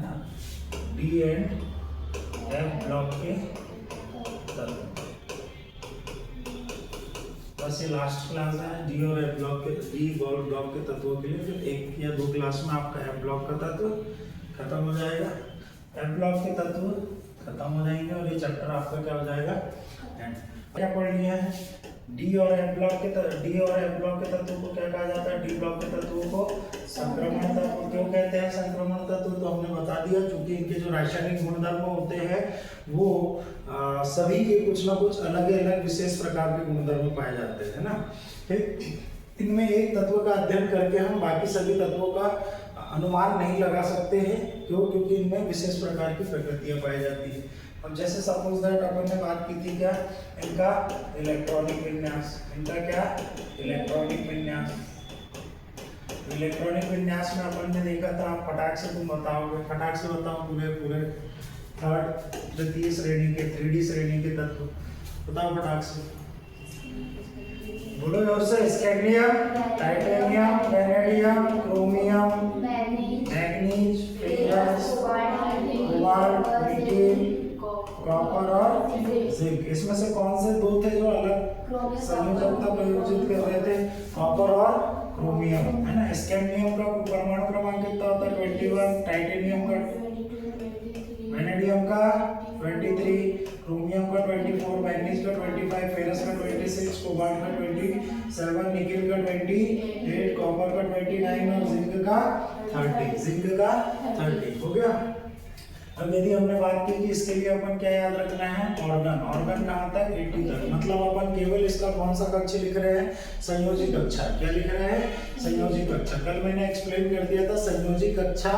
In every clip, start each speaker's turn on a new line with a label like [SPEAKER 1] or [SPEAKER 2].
[SPEAKER 1] है ना, D and F block के तत्व। बस ये लास्ट क्लास है डी और एफ ब्लॉक के, डी ब्लॉक के तत्वों के लिए। फिर 1 या 2 क्लास में आपका एफ ब्लॉक का तत्व खत्म हो जाएगा, एफ ब्लॉक के तत्व खत्म हो जाएंगे और ये चैप्टर आपका क्या हो जाएगा एंड। क्या पढ़ लिया है, डी और एफ ब्लॉक के तत्वों को क्या कहा जाता है, डी ब्लॉक के तत्वों को संक्रमण तत्व क्यों कहते हैं, संक्रमण तत्व तो हमने बता दिया क्योंकि इनके जो रासायनिक गुणधर्म होते हैं वो सभी के कुछ ना कुछ अलग अलग विशेष प्रकार के गुणधर्म पाए जाते हैं ना। फिर इनमें एक तत्व का अध्ययन करके हम बाकी सभी तत्वों का अनुमान नहीं लगा सकते हैं, क्यों, क्योंकि इनमें विशेष प्रकार की प्रकृतियां पाई जाती है। अब जैसे सपोज दैट अपन ने बात की थी क्या, इनका इलेक्ट्रॉनिक विन्यास, इनका क्या इलेक्ट्रॉनिक विन्यास। इलेक्ट्रॉनिक विन्यास में अपन ने देखा था, आप फटाक से तुम बताओगे, फटाक से बताओ पूरे थर्ड तृतीय श्रेणी के 3D श्रेणी के तत्व बताओ फटाक से, बोलो जोर से। Scandium, titanium, vanadium, chromium, manganese, ferrous, cobalt, nickel, copper और जिंक। इसमें से कौन से 2 थे जो अलग संयोजकता प्रयोजित कर रहे थे, कॉपर और क्रोमियम, है ना। स्कैंडियम का परमाणु क्रमांक कितना होता है 21, टाइटेनियम का, वेनेडियम का 23, क्रोमियम का 24, मैग्नीज का 25, फेरस का 26, कोबाल्ट का 27, निकेल का 28, कॉपर का 29 और जिंक का 30 हो गया। अब यदि हमने बात की कि इसके लिए अपन क्या याद रखना है, ऑर्गन कहाँ तक 80 तक, मतलब अपन केवल इसका कौन सा कक्ष लिख रहे हैं, संयोजी कक्षा। क्या लिख रहे हैं, संयोजी कक्षा। कल मैंने एक्सप्लेन कर दिया था संयोजी कक्षा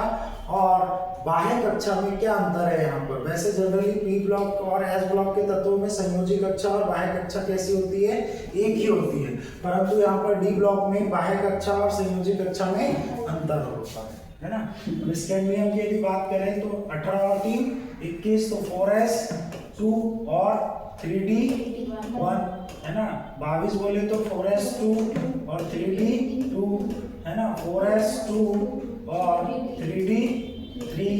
[SPEAKER 1] और बाह्य कक्षा में क्या अंतर है यहाँ पर। वैसे जनरली पी ब्लॉक और एस ब्लॉक के तत्वों में संयोजी कक्षा और बाह्य कक्षा कैसी होती है, एक ही होती है, परंतु यहाँ पर डी ब्लॉक में बाह्य कक्षा और संयोजी कक्षा में अंतर होता है ना। स्कैंडियम की यदि बात करें तो 18 और 3 21, तो 4s2 और 3d1 है ना। 22 बोले तो 4s2 और 3d2 है ना, 4s2 और 3d3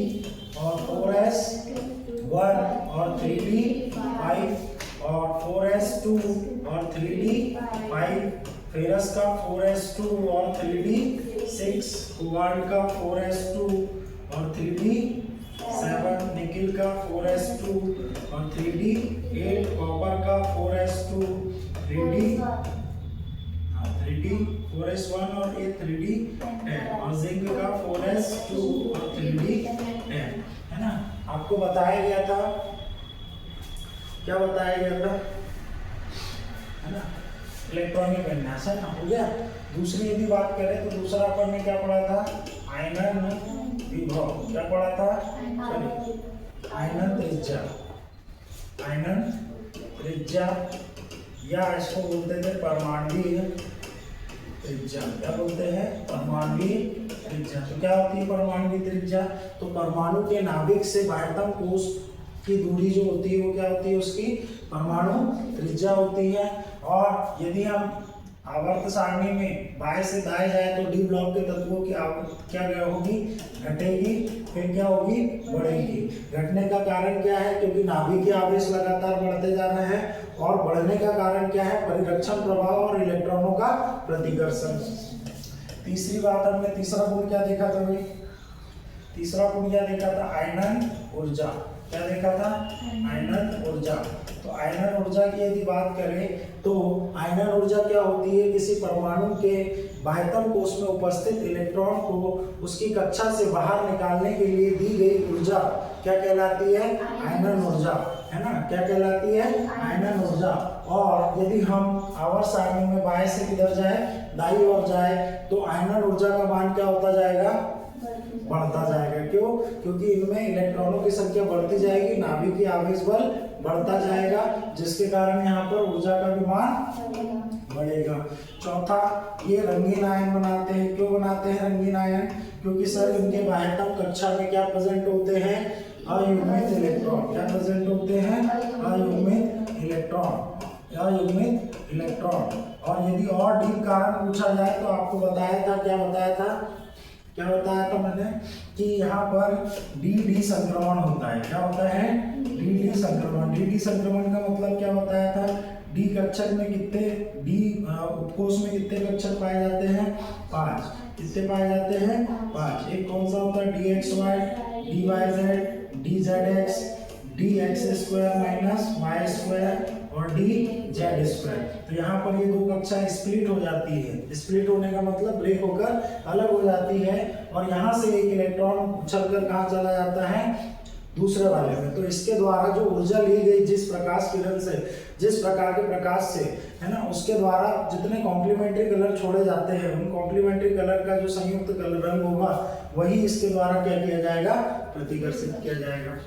[SPEAKER 1] और 4s1 और 3d5 और 4s2 और 3d5, फेरस का 4s2 और 3d6, कोबाल्ट का 4s2 और 3d7, निकेल का 4s2 और 3d8, कॉपर का 4s2 4s1 और 3d10 और जिंक का 4s2 और 3d10 है ना। आपको बताया गया था, क्या बताया गया था, है ना, इलेक्ट्रॉनिक विन्यास है ना, हो गया। दूसरी यदि बात करें तो दूसरा अपन ने क्या पढ़ा था, आयनन विभव। क्या पढ़ा था, आयनन त्रिज्या या इसको बोलते थे परमाणुवीय त्रिज्या। क्या बोलते हैं, परमाणुवीय त्रिज्या। तो क्या होती है परमाणुवीय त्रिज्या, तो परमाणु के नाभिक से बाह्यतम कोश की दूरी जो होती है वो क्या होती है, उसकी परमाणु त्रिज्या होती है। और यदि हम आवर्त सारणी में बाएं से दाएं जाए तो डी ब्लॉक के तत्वों की क्या होगी, घटेगी, फिर क्या होगी, बढ़ेगी। घटने का कारण क्या है, क्योंकि नाभिकीय आवेश लगातार बढ़ते जा रहे हैं, और बढ़ने का कारण क्या है, परिरक्षण प्रभाव और इलेक्ट्रॉनों का प्रतिकर्षण। तीसरी बात हमने तीसरा गुण क्या देखा था भाई, तीसरा गुण क्या देखा था, आयनन ऊर्जा। क्या देखा था, आयनन ऊर्जा। तो आयनन ऊर्जा की यदि बात करें तो आयनन ऊर्जा क्या होती है, किसी परमाणु के बाह्यतम कोश में उपस्थित इलेक्ट्रॉन को उसकी कक्षा से बाहर निकालने के लिए दी गई ऊर्जा क्या कहलाती है, आयनन ऊर्जा, है ना। क्या कहलाती है, आयनन ऊर्जा। और यदि हम आवर्त सारणी में बाएं से किधर जाए, दाईं ओर जाए, तो आयनन ऊर्जा का मान क्या होता जाएगा, बढ़ता जाएगा। क्यों, क्योंकि इनमें इलेक्ट्रॉनों की संख्या बढ़ती जाएगी, नाभिकीय आवेश बल बढ़ता जाएगा, जिसके कारण यहाँ पर ऊर्जा का भी मान बढ़ेगा। चौथा, ये रंगीन आयन बनाते हैं। क्यों बनाते हैं रंगीन आयन, क्योंकि सर इनके बाह्यतम कक्षा में क्या प्रेजेंट होते हैं, अयुग्मित इलेक्ट्रॉन। क्या प्रेजेंट होते हैं, अयुग्मित इलेक्ट्रॉन, अयुग्मित इलेक्ट्रॉन। और यदि और डीप कारण पूछा जाए तो आपको बताया था, क्या बताया था, क्या बताया था मैंने कि यहाँ पर डी संक्रमण होता है। क्या होता है? डी संक्रमण। डी संक्रमण का मतलब क्या बताया था? डी कक्षक में कितने, डी उपकोष में कितने कक्षक पाए जाते हैं? 5। कितने पाए जाते हैं? 5। एक कौन सा होता है? D X Y, D Y Z, D Z X, D X square minus Y square और डी जेड स्क्वायर। तो यहाँ पर ये दो कक्षा स्प्लिट हो जाती है। स्प्लिट होने का मतलब ब्रेक होकर अलग हो जाती है और यहाँ से एक इलेक्ट्रॉन उछलकर कहाँ चला जाता है? दूसरे वाले में। तो इसके द्वारा जो ऊर्जा ली गई जिस प्रकाश किरण से, जिस प्रकार के प्रकाश से, है ना, उसके द्वारा जितने कॉम्प्लीमेंट्री कलर छोड़े जाते हैं उन कॉम्प्लीमेंट्री कलर का जो संयुक्त कलर रंग होगा वही इसके द्वारा क्या किया जाएगा? प्रतिकर्षित किया जाएगा।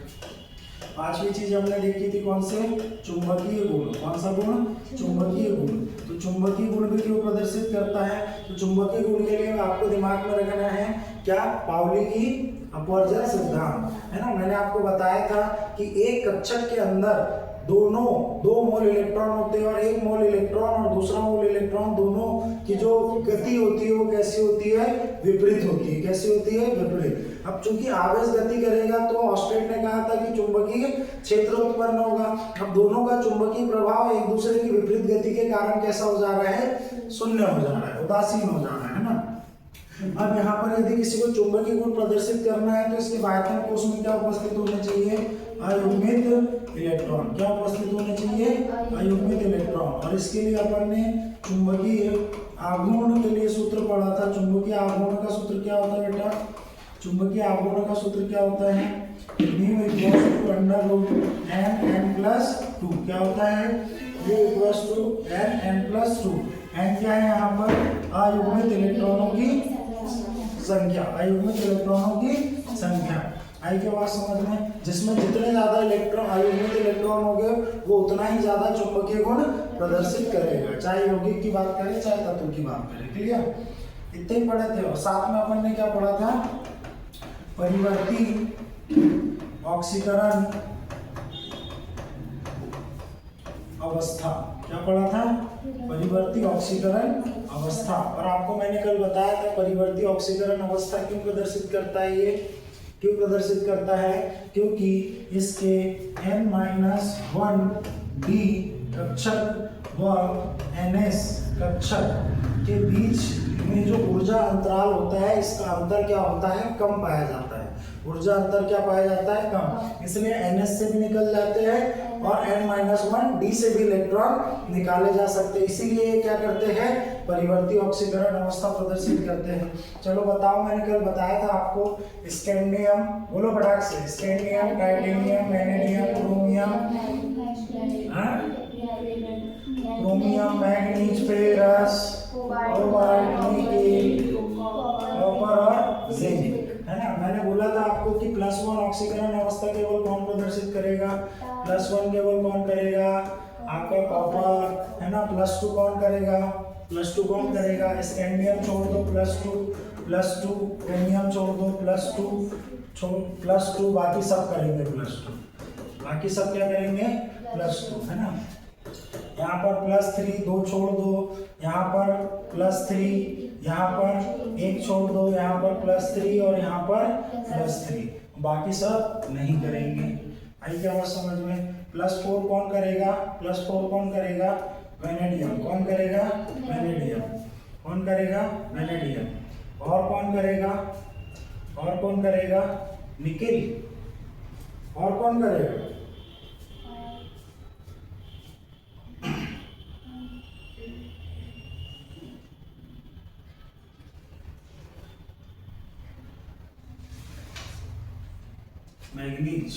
[SPEAKER 1] पांचवी चीज हमने देखी थी कौन से? चुंबकीय गुण। कौन सा गुण? चुंबकीय गुण। तो चुंबकीय गुण भी क्यों प्रदर्शित करता है? तो चुंबकीय गुण के लिए आपको दिमाग में रखना है क्या? पाउली की अपवर्जन सिद्धांत, है ना। मैंने आपको बताया था कि एक कक्षक के अंदर दोनों 2 मोल इलेक्ट्रॉन होते हैं और एक मोल इलेक्ट्रॉन और दूसरा मोल इलेक्ट्रॉन दोनों की जो गति होती है वो कैसी होती है? विपरीत होती है। कैसी होती है? विपरीत। अब चूंकि आवेश गति करेगा तो ऑस्टेट ने कहा था कि चुंबकीय क्षेत्र उत्पन्न होगा। अब दोनों का चुंबकीय प्रभाव एक दूसरे की विपरीत गति के कारण कैसा हो जा रहा है? शून्य हो जा रहा है, उदासीन हो जा रहा है ना। अब यहाँ पर यदि किसी को चुंबकीय गुण प्रदर्शित करना है तो इसके बाह्यतम कोश में क्या उपस्थित होने चाहिए? अयुग्मित इलेक्ट्रॉन। क्या उपस्थित होने चाहिए? अयुग्मित इलेक्ट्रॉन। और इसके लिए अपन ने चुंबकीय आघूर्ण के लिए सूत्र पढ़ा था। चुंबकीय आघूर्ण का सूत्र क्या होता है बेटा? चुंबकीय आघूर्ण का सूत्र क्या होता है? Mu equals to under root n plus 2। क्या होता है? Mu equals to n plus 2। n क्या है यहाँ पर? अयुग्मित इलेक्ट्रॉनों की संख्या। अयुग्मित इलेक्ट्रॉनों की संख्या आई के बाद समझ में, जिसमें जितने ज्यादा इलेक्ट्रॉन अयुग्मित इलेक्ट्रॉन होंगे वो उतना ही ज्यादा चुंबकीय गुण प्रदर्शित करेगा, चाहे यौगिक की बात करें चाहे तत्व की बात करें। क्लियर? इतने ही पढ़े थे। और साथ में अपन ने क्या पढ़ा था? परिवर्ती ऑक्सीकरण अवस्था। क्या पढ़ा था? परिवर्ती ऑक्सीकरण अवस्था। और आपको मैंने कल बताया था परिवर्ती ऑक्सीकरण अवस्था क्यों प्रदर्शित करता है? ये क्यों प्रदर्शित करता है? क्योंकि इसके n-1 d कक्षक व ns कक्षक के बीच में जो ऊर्जा अंतराल होता है इसका अंतर क्या होता है? कम पाया जाता है। ऊर्जा अंतर क्या पाया जाता है? कम। इसलिए ns से भी निकल जाते हैं और n-1 d से भी इलेक्ट्रॉन निकाले जा सकते हैं। इसीलिए क्या करते हैं? परिवर्ती ऑक्सीकरण अवस्था प्रदर्शित करते हैं। चलो बताओ, मैंने कल बताया था आपको स्कैंडियम, बोलो फटाक से, scandium, titanium, vanadium, chromium, chromium, manganese, ferrous, cobalt, nickel, copper और जिंक, है ना। मैंने बोला था आपको कि +1 ऑक्सीकरण अवस्था केवल कौन प्रदर्शित करेगा? +1 केवल कौन करेगा? आपका कॉपर, है ना। +2 कौन करेगा? +2 कौन करेगा? स्कैंडियम छोड़ दो +2, क्रोमियम छोड़ दो +2, बाकी सब करेंगे +2। बाकी सब क्या करेंगे? +2, है ना। यहाँ पर +3 2 छोड़ दो, यहाँ पर +3, यहाँ पर 1 छोड़ दो, यहाँ पर +3 और यहाँ पर +3, बाकी सब नहीं करेंगे। आई क्या बात समझ में? +4 कौन करेगा? +4 कौन करेगा? वैनेडियम। कौन करेगा? वैनेडियम। कौन करेगा? वैनेडियम। और कौन करेगा? और कौन करेगा? निकेल। और कौन करेगा? मैग्नीज।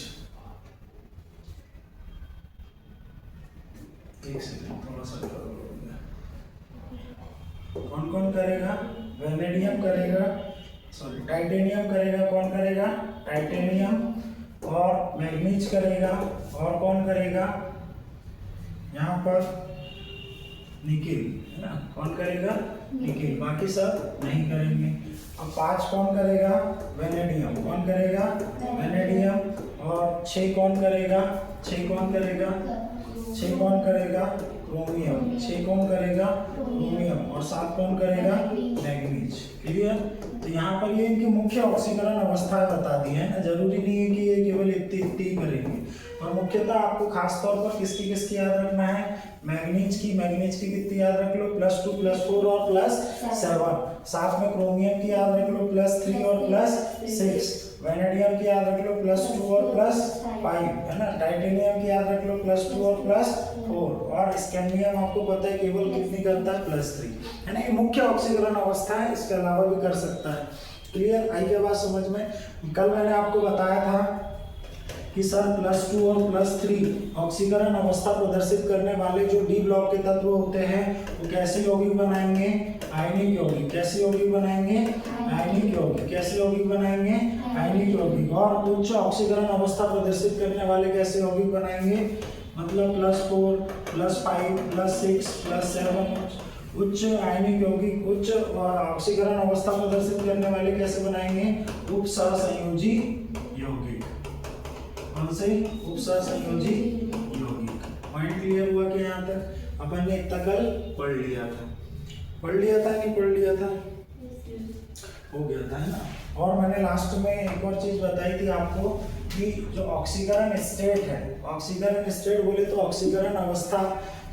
[SPEAKER 1] एक सेकंड, थोड़ा सा कौन कौन करेगा? वैनेडियम करेगा, सॉरी टाइटेनियम करेगा। कौन करेगा? टाइटेनियम। और मैग्नीज करेगा। और कौन करेगा? यहाँ पर निकेल, है ना। कौन करेगा? निकेल। बाकी सब नहीं करेंगे। अब 5 कौन करेगा? वैनेडियम। कौन करेगा? वैनेडियम। और 6 कौन करेगा? 6 कौन करेगा? 6 कौन करेगा? क्रोमियम, 6 कौन करेगा क्रोमियम और 7 कौन करेगा मैग्नीज। क्लियर। तो यहाँ पर ये इनकी मुख्य ऑक्सीकरण अवस्था बता दी है ना, जरूरी नहीं है कि ये केवल इतनी ही करेंगे। और मुख्यतः आपको खास तौर पर किसकी किसकी याद रखना है, मैग्नीज की कितनी याद रख लो, +2 +4 और +7। साथ में क्रोमियम की याद रख लो +3 और +6। वेनेडियम की याद रख लो +2 और +5 है ना। टाइटेनियम की याद रख लो +2 और +4। और स्कैंडियम आपको पता है केवल कितनी करता है +3 है ना। ये मुख्य ऑक्सीकरण अवस्था है, इसके अलावा भी कर सकता है। क्लियर। आई क्या बात समझ में। कल मैंने आपको बताया था कि सर +2 और +3 ऑक्सीकरण अवस्था प्रदर्शित करने वाले जो डी ब्लॉक के तत्व होते हैं वो कैसे यौगिक बनाएंगे, आयनिक यौगिक। कैसे यौगिक बनाएंगे, आयनिक यौगिक। कैसे यौगिक बनाएंगे, आयनिक यौगिक। और उच्च ऑक्सीकरण अवस्था प्रदर्शित करने वाले कैसे यौगिक बनाएंगे, मतलब +4 +5 +6 +7 उच्च आयनिक यौगिक, उच्च ऑक्सीकरण अवस्था प्रदर्शित करने वाले कैसे बनाएंगे, उपसहसंयोजी यौगिक। कौन से, उपसहसंयोजी यौगिक। पॉइंट क्लियर हुआ कि यहाँ तक अपन ने इतना कल पढ़ लिया था नहीं पढ़ लिया था, हो गया था है ना। और मैंने लास्ट में एक और चीज बताई थी आपको कि जो ऑक्सीकरण स्टेट है, ऑक्सीकरण स्टेट बोले तो ऑक्सीकरण अवस्था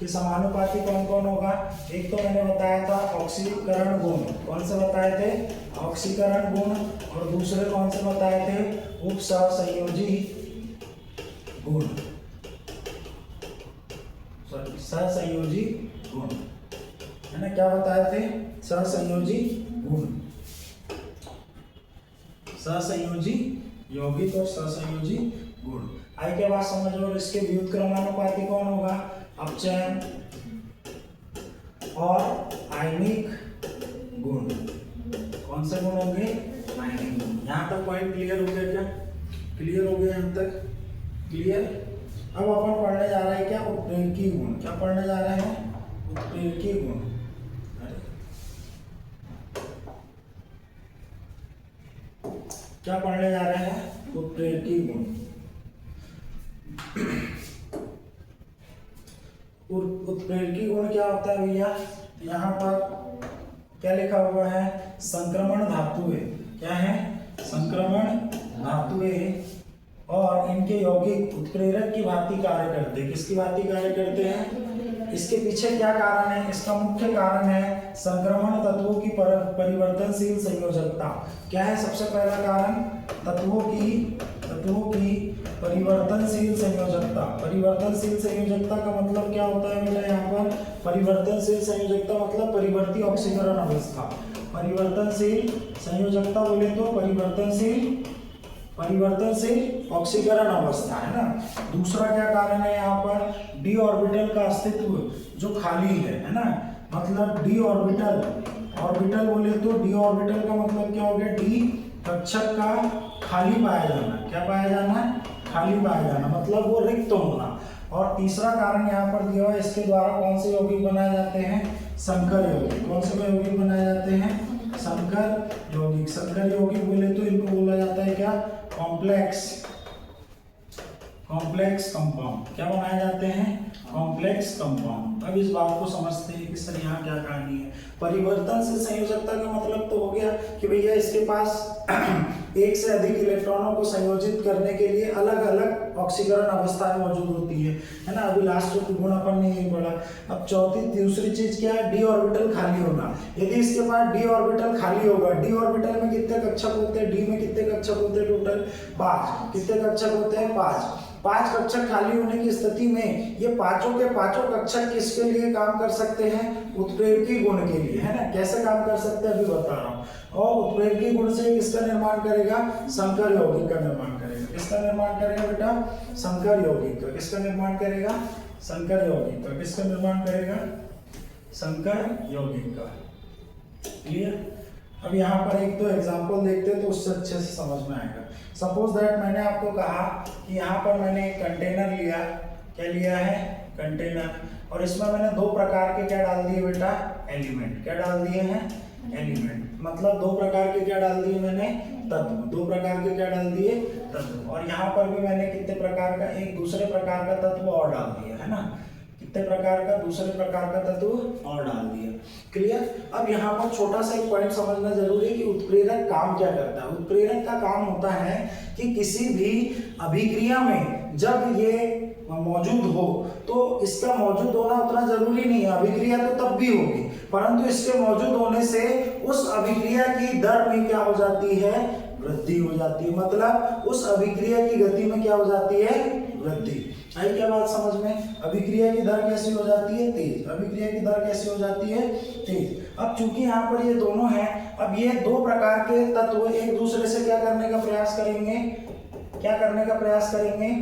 [SPEAKER 1] के समानुपाती कौन कौन होगा। एक तो मैंने बताया था ऑक्सीकरण गुण, कौन से बताए थे, ऑक्सीकरण गुण। और दूसरे कौन से बताए थे, उपसहसंयोजी गुण, सहसंयोजी गुण है ना। क्या बताए थे, सहसंयोजी गुण, सहसंयोजी यौगिक और सहसंयोजी गुण। आई के बाद समझ। और इसके व्युत्क्रमानुपाती कौन होगा, अपचयन और आयनिक गुण। कौन से गुण होंगे, आयनिक गुण। यहाँ तक पॉइंट क्लियर हो गया क्या, क्लियर हो गया यहाँ तक, क्लियर। अब अपन पढ़ने जा रहे हैं क्या, उत्प्रेरकी गुण। क्या पढ़ने जा रहे हैं, उत्प्रेरकी गुण। क्या पढ़ने जा रहे हैं, उत्प्रेरकी गुण। उत्प्रेरकी गुण क्या होता है भैया, यहाँ पर क्या लिखा हुआ है, संक्रमण धातुएं। क्या है, संक्रमण धातुएं और इनके यौगिक उत्प्रेरक की भांति कार्य करते हैं। किसकी भांति कार्य करते हैं, इसके पीछे क्या कारण है, इसका मुख्य कारण है संक्रमण तत्वों की परिवर्तनशील संयोजकता। क्या है सबसे पहला कारण, तत्वों की परिवर्तनशील संयोजकता। परिवर्तनशील संयोजकता का मतलब क्या होता है बेटा, यहाँ पर परिवर्तनशील संयोजकता मतलब परिवर्ती ऑक्सीकरण अवस्था। परिवर्तनशील संयोजकता बोले तो परिवर्तनशील ऑक्सीकरण अवस्था है ना। दूसरा क्या कारण है, यहाँ पर डी ऑर्बिटल का अस्तित्व जो खाली है ना। मतलब डी ऑर्बिटल बोले तो डी ऑर्बिटल का मतलब क्या हो गया, डी कक्षक का खाली पाया जाना। क्या पाया जाना, खाली पाया जाना, मतलब वो रिक्त होना। और तीसरा कारण यहाँ पर दिया हुआ है, इसके द्वारा कौन से यौगिक बनाए जाते हैं, संकर यौगिक। कौन से यौगिक बनाए जाते हैं, संकर यौगिक। संकर यौगिक बोले तो इनको बोला जाता है क्या, कॉम्प्लेक्स कंपाउंड। क्या बनाए जाते हैं, कॉम्प्लेक्स कंपाउंड। अब इस बात को समझते हैं कि सर यहाँ क्या कहानी है। परिवर्तन से संयोजकता का मतलब तो हो गया कि भैया इसके पास एक से अधिक इलेक्ट्रॉनों को संयोजित करने के लिए अलग अलग ऑक्सीकरण अवस्थाएं मौजूद होती है ना। अभी लास्ट गुण अपन ने यही पढ़ा। अब दूसरी चीज क्या है, डी ऑर्बिटल खाली होना। यदि इसके पास डी ऑर्बिटल खाली होगा, डी ऑर्बिटल में कितने कक्षक होते हैं, डी में कितने कक्षक होते हैं, टोटल 5। कितने कक्षक होते हैं, 5 कक्षक खाली होने की स्थिति में ये पांचों के पांचों कक्षक किसके लिए काम कर सकते हैं, उत्प्रेरकी गुण के लिए, है ना। कैसे काम कर सकते हैं अभी बता रहा हूँ। और उत्प्रेरकी गुण से किसका निर्माण करेगा, संकर यौगिक का निर्माण करेगा। किसका निर्माण करेगा बेटा, संकर यौगिक का। किसका निर्माण करेगा, संकर यौगिक का। किसका निर्माण करेगा, संकर यौगिक का। क्लियर। अब यहाँ पर एक तो एग्जाम्पल देखते हैं तो उससे अच्छे से समझ में आएगा। सपोज दैट मैंने आपको कहा कि यहाँ पर मैंने एक कंटेनर लिया। क्या लिया है, कंटेनर। और इसमें मैंने 2 प्रकार के क्या डाल दिए बेटा, एलिमेंट। क्या डाल दिए हैं, एलिमेंट। मतलब 2 प्रकार के क्या डाल दिए मैंने, तत्व। 2 प्रकार के क्या डाल दिए, तत्व। और यहाँ पर भी मैंने कितने प्रकार का, एक दूसरे प्रकार का तत्व और डाल दिया है ना। कितने प्रकार का, दूसरे प्रकार का तत्व और डाल दिया। क्लियर। अब यहाँ पर छोटा सा एक पॉइंट समझना जरूरी है कि उत्प्रेरक काम क्या करता है। उत्प्रेरक का काम होता है कि किसी भी अभिक्रिया में जब ये मौजूद हो तो इसका मौजूद होना उतना जरूरी नहीं है, अभिक्रिया तो तब भी होगी, परंतु इसके मौजूद होने से उस अभिक्रिया की दर में क्या हो जाती है, वृद्धि हो जाती है। मतलब उस अभिक्रिया की गति में क्या हो जाती है, वृद्धि। आई क्या बात समझ में। अभिक्रिया की दर कैसी हो जाती है, तेज। अभिक्रिया की दर कैसी हो जाती है, तेज। अब चूंकि यहाँ पर ये दोनों हैं, अब ये दो प्रकार के तत्व एक दूसरे से क्या करने का प्रयास करेंगे, क्या करने का प्रयास करेंगे,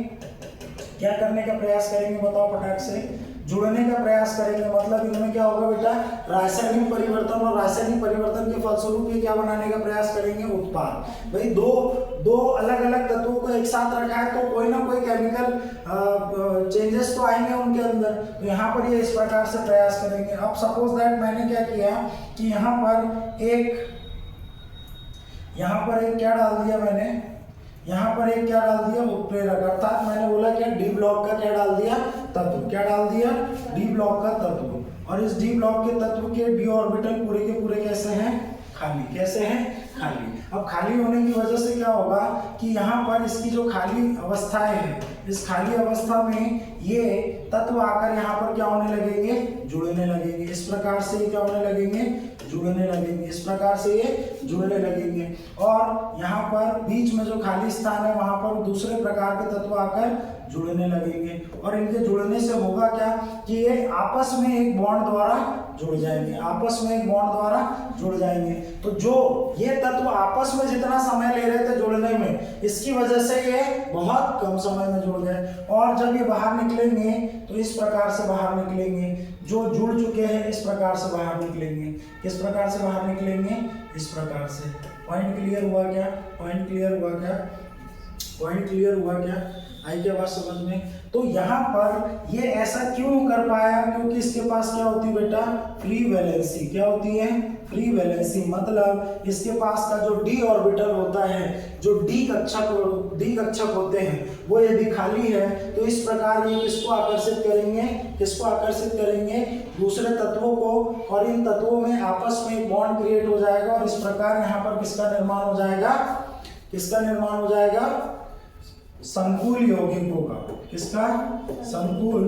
[SPEAKER 1] क्या करने का प्रयास करेंगे, बताओ फटाक से, जुड़ने का प्रयास करेंगे। मतलब इनमें क्या होगा बेटा, रासायनिक परिवर्तन, और रासायनिक परिवर्तन के फलस्वरूप ये क्या बनाने का प्रयास करेंगे, उत्पाद। भाई दो अलग अलग तत्वों को एक साथ रखा है तो कोई ना कोई केमिकल चेंजेस तो आएंगे उनके अंदर, तो यहाँ पर ये इस प्रकार से प्रयास करेंगे। अब सपोज दैट मैंने क्या किया कि यहाँ पर एक क्या डाल दिया मैंने, यहाँ पर एक क्या डाल दिया, उत्प्रेरक, अर्थात मैंने बोला क्या, डी ब्लॉक का क्या डाल दिया, तत्व। क्या डाल दिया, डी ब्लॉक का तत्व। और इस डी ब्लॉक के तत्व के डी ऑर्बिटल पूरे के पूरे कैसे हैं, खाली। कैसे हैं, खाली। अब खाली होने की वजह से क्या होगा कि यहाँ पर इसकी जो खाली अवस्थाएं हैं, इस खाली अवस्था में ये तत्व आकर यहाँ पर क्या होने लगेंगे, जुड़ने लगेंगे। इस प्रकार से ये क्या होने लगेंगे, जुड़ने लगेंगे। इस प्रकार से ये जुड़ने लगेंगे। और यहाँ पर बीच में जो खाली स्थान है वहां पर दूसरे प्रकार के तत्व आकर जुड़ने लगेंगे। और इनके जुड़ने से होगा क्या कि ये आपस में एक बॉन्ड द्वारा जुड़ जाएंगे, आपस में एक बॉन्ड द्वारा जुड़ जाएंगे। तो जो ये तत्व आपस में जितना समय ले रहे थे जुड़ने में, इसकी वजह से ये बहुत कम समय में जुड़ गए। और जब ये बाहर निकलेंगे तो इस प्रकार से बाहर निकलेंगे, जो जुड़ चुके हैं इस प्रकार से बाहर निकलेंगे। किस प्रकार से बाहर निकलेंगे, इस प्रकार से। पॉइंट क्लियर हुआ क्या, पॉइंट क्लियर हुआ क्या, पॉइंट क्लियर हुआ क्या, आई क्या बात समझ में। तो यहाँ पर ये ऐसा क्यों कर पाया, क्योंकि इसके पास क्या होती है बेटा, फ्री वैलेंसी। क्या होती है, फ्री वैलेंसी। मतलब इसके पास का जो डी ऑर्बिटल होता है, जो डी कक्षक होते हैं, वो यदि खाली है तो इस प्रकार ये किसको आकर्षित करेंगे, किसको आकर्षित करेंगे, दूसरे तत्वों को। और इन तत्वों में आपस में एक बॉन्ड क्रिएट हो जाएगा और इस प्रकार यहाँ पर किसका निर्माण हो जाएगा, किसका निर्माण हो जाएगा, संकुल यौगिकों का। किसका, संकुल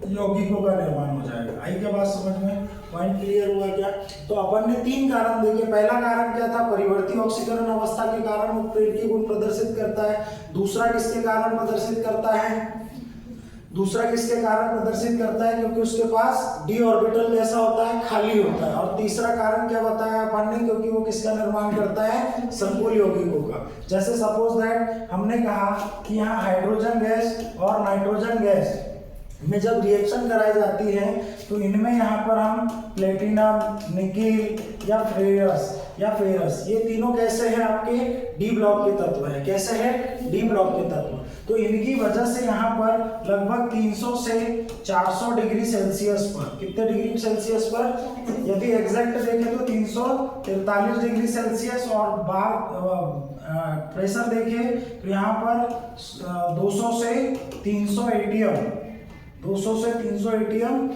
[SPEAKER 1] यौगिकों का निर्माण हो जाएगा। आई क्या बात समझ में, पॉइंट क्लियर हुआ क्या। तो अपन ने तीन कारण देखे। पहला कारण क्या था, परिवर्ती ऑक्सीकरण अवस्था के कारण उत्प्रेरकीय गुण प्रदर्शित करता है। दूसरा किसके कारण प्रदर्शित करता है, दूसरा किसके कारण प्रदर्शित करता है, क्योंकि उसके पास डी ऑर्बिटल कैसा होता है, खाली होता है। और तीसरा कारण क्या बताया अपन ने, क्योंकि वो किसका निर्माण करता है, संकुल यौगिकों का। जैसे सपोज दैट हमने कहा कि यहाँ हाइड्रोजन गैस और नाइट्रोजन गैस में जब रिएक्शन कराई जाती है तो इनमें यहाँ पर हम प्लेटिनम, निकिल या फेरस, ये तीनों कैसे हैं, आपके डी ब्लॉक के तत्व है। कैसे है, डी ब्लॉक के तत्व। तो इनकी वजह से यहाँ पर लगभग 300 से 400 डिग्री सेल्सियस पर, कितने डिग्री सेल्सियस पर, यदि एग्जैक्ट देखें तो 343 डिग्री सेल्सियस, और प्रेशर देखें तो यहाँ पर 200 से 300 एटीएम, 200 से 300 एटीएम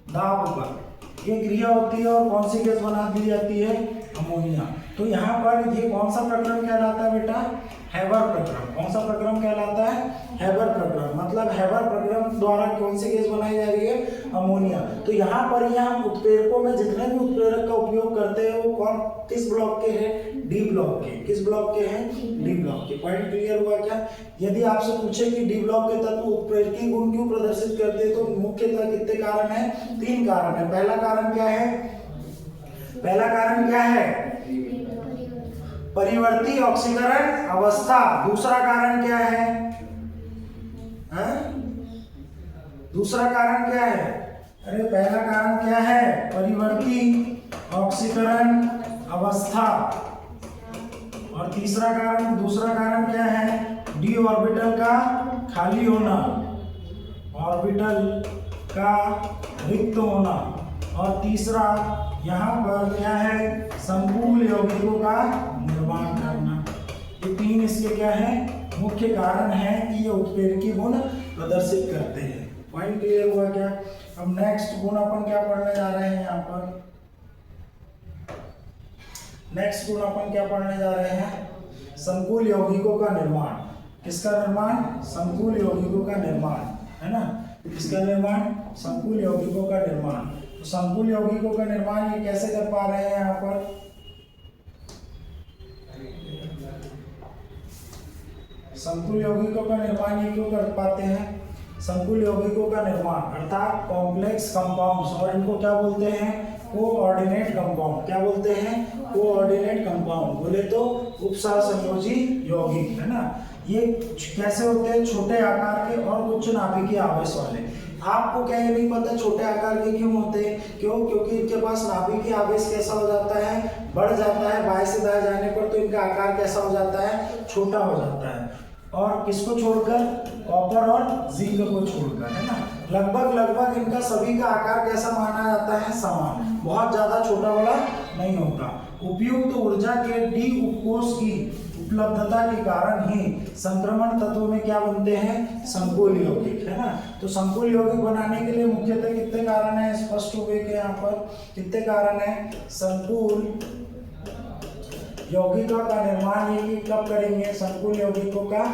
[SPEAKER 1] दाब पर ये क्रिया होती है और कौन सी गैस बना दी जाती है, अमोनिया। तो यहाँ पर ये कौन सा प्रक्रम कहलाता है बेटा, हैबर प्रक्रम। कौन सा प्रक्रम कहलाता है, हैबर प्रक्रम। मतलब हैबर प्रक्रम द्वारा कौन सी गैस बनाई जा रही है, अमोनिया। तो यहाँ पर हम उत्प्रेरकों में जितने भी उत्प्रेरक का उपयोग करते हैं वो कौन, किस ब्लॉक के हैं, डी ब्लॉक के। किस ब्लॉक के हैं, डी ब्लॉक के। पॉइंट क्लियर हुआ क्या। यदि आपसे पूछे कि डी ब्लॉक के तत्व उत्प्रेरकीय गुण क्यों प्रदर्शित करते हैं, तो मुख्यतः कितने कारण है, 3 कारण है। पहला कारण क्या है, पहला कारण क्या है, परिवर्ती ऑक्सीकरण अवस्था। दूसरा कारण क्या है, दूसरा कारण क्या है, अरे पहला कारण क्या है, परिवर्ती ऑक्सीकरण अवस्था। और तीसरा कारण, दूसरा कारण क्या है, डी ऑर्बिटल का खाली होना, ऑर्बिटल का रिक्त होना। और तीसरा यहाँ पर क्या है, संकुल यौगिकों का निर्माण करना। ये 3 इसके क्या है, मुख्य कारण हैं कि ये उत्प्रेरकीय गुण प्रदर्शित करते हैं। पॉइंट क्लियर हुआ क्या? अब नेक्स्ट गुण अपन क्या पढ़ने जा रहे हैं यहाँ पर? नेक्स्ट गुण अपन क्या पढ़ने जा रहे हैं? संकुल यौगिकों का निर्माण। किसका निर्माण? संकुल यौगिकों का निर्माण, है ना? किसका निर्माण? संकुल यौगिकों का निर्माण। तो संकुल यौगिकों का निर्माण ये कैसे कर पा रहे हैं यहाँ पर? संकुल यौगिकों का निर्माण ये क्यों कर पाते हैं? संकुल यौगिकों का निर्माण अर्थात कॉम्प्लेक्स कंपाउंड्स, और इनको क्या बोलते हैं? Coordinate compound. क्या बोलते हैं? Coordinate compound. बोले तो उपसहसंयोजी यौगिक, है ना? ये कैसे होते हैं? छोटे आकार के और उच्च नाभिकीय आवेश वाले। आपको क्या ये नहीं पता छोटे आकार के क्यों होते हैं? क्यों? क्योंकि इनके पास नाभिकीय आवेश कैसा हो जाता है? बढ़ जाता है। बाएं से दाएं जाने पर तो इनका आकार कैसा हो जाता है? छोटा हो जाता है। और किसको छोड़कर? कॉपर और जिंक को छोड़कर, है ना? लगभग इनका सभी का आकार कैसा माना जाता है? समान। बहुत ज्यादा छोटा बड़ा नहीं होता। उपयुक्त ऊर्जा के डी उपकोष की उपलब्धता के कारण ही संक्रमण तत्वों में क्या बनते हैं? संकुल यौगिक, है ना? तो संकुल यौगिक बनाने के लिए मुख्यतः कितने कारण हैं? स्पष्ट हुए के यहाँ पर कितने कारण हैं? संकुल यौगिकों का निर्माण ये कब करेंगे? संकुल यौगिकों का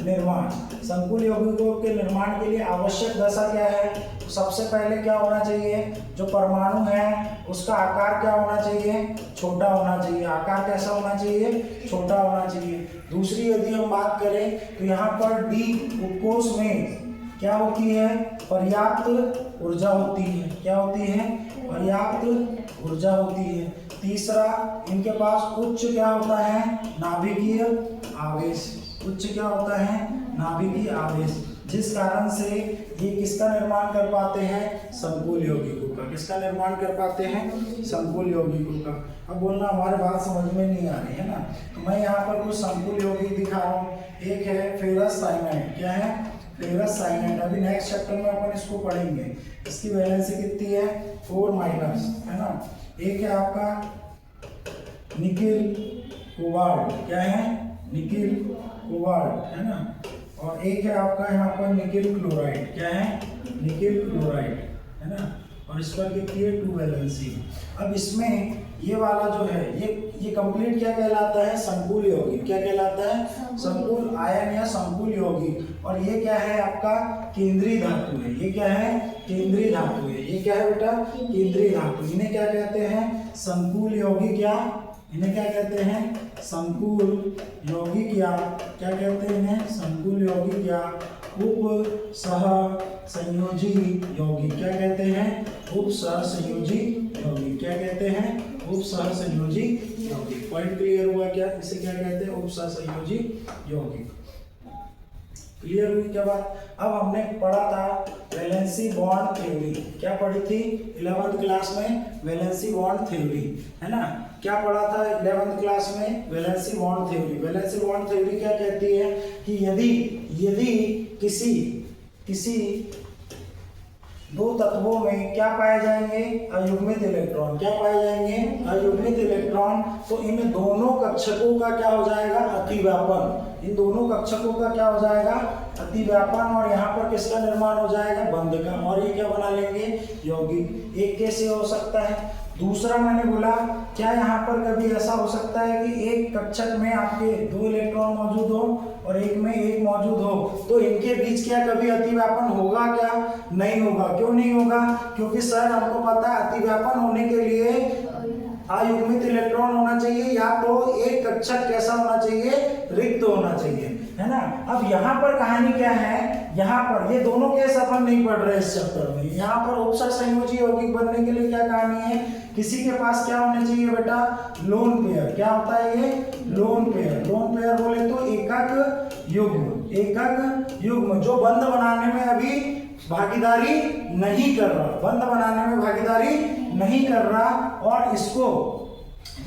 [SPEAKER 1] निर्माण। संकुल यौगिकों के निर्माण के लिए आवश्यक दशा क्या है? तो सबसे पहले क्या होना चाहिए? जो परमाणु है उसका आकार क्या होना चाहिए? छोटा होना चाहिए। आकार कैसा होना चाहिए? छोटा होना चाहिए। दूसरी यदि हम बात करें तो यहाँ पर डी उपकोष में क्या होती है? पर्याप्त ऊर्जा होती है। क्या होती है? पर्याप्त ऊर्जा होती है। तीसरा, इनके पास उच्च क्या होता है? नाभिकीय आवेश। उच्च क्या होता है? नाभिकीय आवेश, जिस कारण से ये किसका निर्माण कर पाते हैं? संकुल यौगिकों का। किसका निर्माण कर पाते हैं? संकुल यौगिकों का। अब बोलना हमारे बात समझ में नहीं आ रही है ना? तो मैं यहाँ पर कुछ संकुल यौगिक दिखा रहा हूँ। एक है फेरस साइनाइड। क्या है? Ferrous cyanide. अभी नेक्स्ट चैप्टर में अपन इसको पढ़ेंगे। इसकी वैलेंसी कितनी है? 4-, है ना? एक है आपका निकिल कोबाल्ट। क्या है? निकिल कोबाल्ट, है ना? और एक है आपका यहाँ पर निकिल क्लोराइड। क्या है? निकिल क्लोराइड, है ना? और इस पर कितनी है? 2 वैलेंसी। अब इसमें ये वाला जो है ये कंप्लीट क्या कहलाता है? संकुल यौगिक। क्या कहलाता है? संकुल आयन या संकुल यौगिक। और ये क्या है? आपका केंद्रीय धातु है। ये क्या है? केंद्रीय धातु है। ये क्या है बेटा? केंद्रीय धातु। इन्हें क्या कहते हैं? संकुल यौगिक या इन्हें क्या कहते हैं? संकुल यौगिक या क्या कहते हैं? इन्हें संकुल यौगिक या उप सह संयोजी यौगिक। क्या कहते हैं? उप सह संयोजी यौगिक। क्या कहते हैं? उप सह संयोजी यौगिक। पॉइंट क्लियर हुआ क्या? इसे क्या कहते हैं? उप सह संयोजी यौगिक। क्लियर हुई क्या बात? अब हमने पढ़ा था वैलेंसी बॉन्ड थ्योरी। क्या पढ़ी थी 11th क्लास में? वैलेंसी बॉन्ड थ्योरी, है ना? क्या पढ़ा था 11th क्लास में? Valency bond theory. Valency bond theory क्या कहती है कि यदि किसी दो तत्वों में क्या पाए जाएंगे? अयुग्मित इलेक्ट्रॉन। क्या पाए जाएंगे? अयुग्मित इलेक्ट्रॉन। तो इन दोनों कक्षकों का क्या हो जाएगा? अतिव्यापन। इन दोनों कक्षकों का क्या हो जाएगा? अतिव्यापन। और यहाँ पर किसका निर्माण हो जाएगा? बंध का। और ये क्या बना लेंगे? यौगिक। एक कैसे हो सकता है? दूसरा मैंने बोला क्या यहाँ पर कभी ऐसा हो सकता है कि एक कक्षक में आपके 2 इलेक्ट्रॉन मौजूद हो और एक में 1 मौजूद हो, तो इनके बीच क्या कभी अतिव्यापन होगा? क्या नहीं होगा? क्यों नहीं होगा? क्योंकि सर हमको पता है अतिव्यापन होने के लिए अयुग्मित इलेक्ट्रॉन होना चाहिए या तो एक कक्षक कैसा होना चाहिए? रिक्त होना चाहिए, है ना? अब यहाँ पर कहानी क्या है? यहाँ पर ये दोनों केस अपन नहीं पढ़ रहे इस चैप्टर में। यहाँ पर उपसर संयोजी यौगिक बनने के लिए क्या कहानी है? किसी के पास क्या होने चाहिए बेटा? Lone pair. क्या होता है ये? Lone pair. लोन पेयर बोले तो एकक युग्म। एकक युग्म जो बंध बनाने में अभी भागीदारी नहीं कर रहा। बंध बनाने में भागीदारी नहीं कर रहा और इसको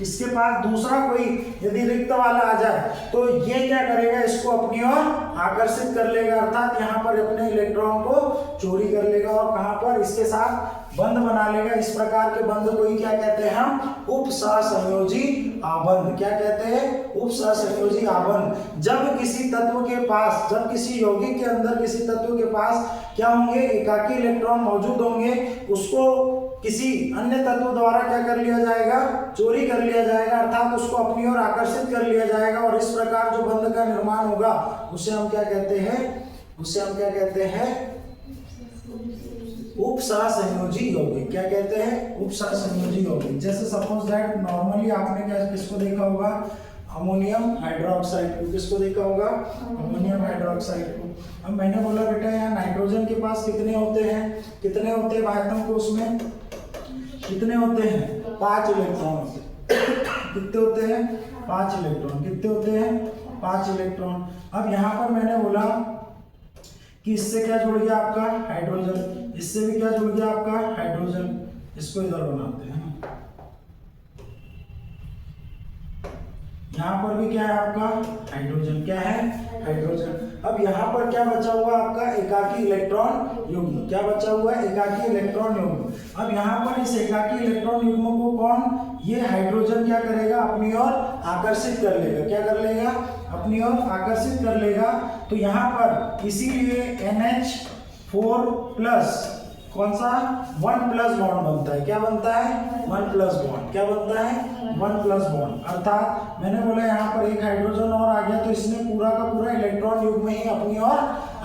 [SPEAKER 1] इसके पास दूसरा कोई यदि रिक्त वाला आ जाए तो ये क्या करेगा, इसको अपनी ओर आकर्षित कर लेगा, अर्थात यहाँ पर अपने इलेक्ट्रॉन को चोरी कर लेगा और कहाँ पर इसके साथ बंध बना लेगा। इस प्रकार के बंध को ही क्या कहते हैं हम, उपसहसंयोजी आबंध। क्या कहते हैं, उपसहसंयोजी आबंध। जब किसी तत्व के पास, जब किसी यौगिक के अंदर किसी तत्व के पास क्या होंगे, एकाकी इलेक्ट्रॉन मौजूद होंगे, उसको किसी अन्य तत्व द्वारा क्या कर लिया जाएगा, चोरी कर लिया जाएगा, अर्थात उसको अपनी ओर आकर्षित कर लिया जाएगा और इस प्रकार जो बंध का निर्माण होगा उसे हम क्या कहते हैं, उसे हम क्या कहते हैं, उपसहसंयोजी यौगिक। क्या कहते हैं, उपसहसंयोजी यौगिक। जैसे सपोज दैट नॉर्मली आपने क्या किसको देखा होगा, अमोनियम हाइड्रोक्साइड को। किसको देखा होगा, अमोनियम हाइड्रोक्साइड को। अब मैंने बोला बेटा यहाँ नाइट्रोजन के पास कितने होते हैं, कितने होते हैं आयतन को, उसमें कितने होते हैं, 5 इलेक्ट्रॉन होते हैं। कितने होते हैं, 5 इलेक्ट्रॉन। कितने होते हैं, 5 इलेक्ट्रॉन। अब यहाँ पर मैंने बोला कि इससे क्या जुड़ गया आपका हाइड्रोजन, इससे भी क्या जुड़ गया आपका हाइड्रोजन। इसको इधर बनाते हैं, यहाँ पर भी क्या है आपका हाइड्रोजन। क्या है, हाइड्रोजन। अब यहाँ पर क्या बचा हुआ आपका, एकाकी इलेक्ट्रॉन युग्म। क्या बचा हुआ है, एकाकी इलेक्ट्रॉन युग्म। अब यहाँ पर इस एकाकी इलेक्ट्रॉन युग्म को कौन, ये हाइड्रोजन क्या करेगा, अपनी ओर आकर्षित कर लेगा। क्या कर लेगा, अपनी ओर आकर्षित कर लेगा। तो यहाँ पर इसीलिए NH4+ कौन सा, 1+ बॉन्ड बनता है। क्या बनता है, 1+ बॉन्ड। क्या बनता है, 1+ बॉन्ड। अर्थात मैंने बोला यहाँ पर एक हाइड्रोजन और आ गया तो इसने पूरा का पूरा इलेक्ट्रॉन युग्म ही अपनी ओर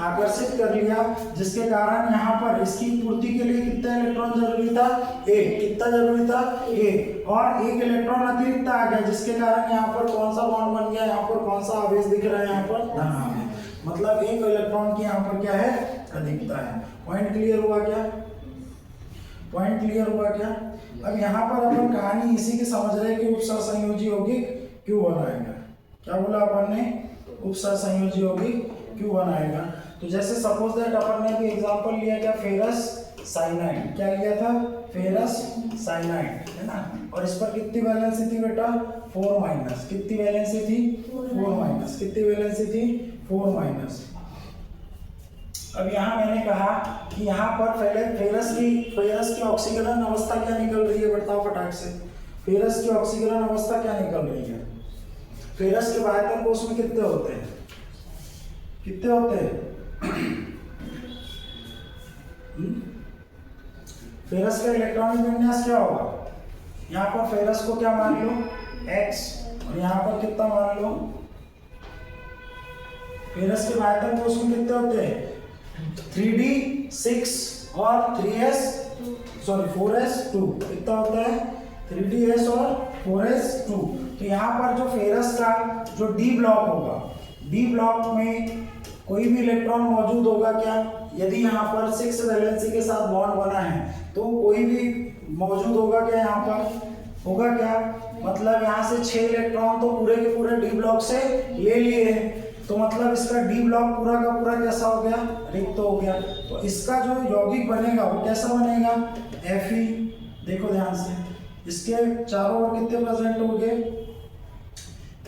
[SPEAKER 1] आकर्षित कर लिया, जिसके कारण यहाँ पर इसकी पूर्ति के लिए कितना इलेक्ट्रॉन जरूरी था, एक। कितना जरूरी था, एक। और एक इलेक्ट्रॉन अतिरिक्त आ गया, जिसके कारण यहाँ पर कौन सा बॉन्ड बन गया, यहाँ पर कौन सा आवेश दिख रहा है, यहाँ पर धन आवेश। मतलब एक इलेक्ट्रॉन की यहाँ पर क्या है, अधिकता है। पॉइंट क्लियर हुआ क्या, पॉइंट क्लियर हुआ क्या। अब यहाँ पर अपन कहानी इसी की समझ रहे हैं कि उपसहसंयोजी यौगिक क्यों बनाएगा। क्या बोला अपन ने, उपसहसंयोजी यौगिक क्यों बनाएगा। तो जैसे सपोज दैट अपन ने भी एग्जांपल लिया क्या, फेरस साइनाइड। क्या लिया था, फेरस साइनाइड, है ना। और इस पर कितनी वैलेंसी थी बेटा, 4-। कितनी वैलेंसी थी, 4-। कितनी वैलेंसी थी, 4-। अब यहाँ मैंने कहा कि यहाँ पर पहले फेरस की ऑक्सीकरण अवस्था क्या निकल रही है, बताओ फटाक से। फेरस की ऑक्सीकरण अवस्था क्या निकल रही है, फेरस के आयतन कोश में कितने होते हैं, कितने होते हैं। फेरस का इलेक्ट्रॉनिक विन्यास क्या होगा, यहाँ पर फेरस को क्या मान लो, X, और यहाँ पर कितना मान लो, फेरस के आयतन कोश में कितने होते हैं, 3d6 और 4s2। कितना होता है, 3ds और 4s2। तो यहाँ पर जो फेरस का जो डी ब्लॉक होगा, डी ब्लॉक में कोई भी इलेक्ट्रॉन मौजूद होगा क्या, यदि यहाँ पर 6 वैलेंसी के साथ बॉन्ड बना है तो कोई भी मौजूद होगा क्या, यहाँ पर होगा क्या, मतलब यहाँ से 6 इलेक्ट्रॉन तो पूरे के पूरे डी ब्लॉक से ले लिए हैं, तो मतलब इसका डी ब्लॉक पूरा का पूरा कैसा हो गया, रिक्त हो गया। तो इसका जो यौगिक बनेगा वो कैसा बनेगा, Fe। देखो ध्यान से, इसके चारों ओर कितने प्रेजेंट हो गए,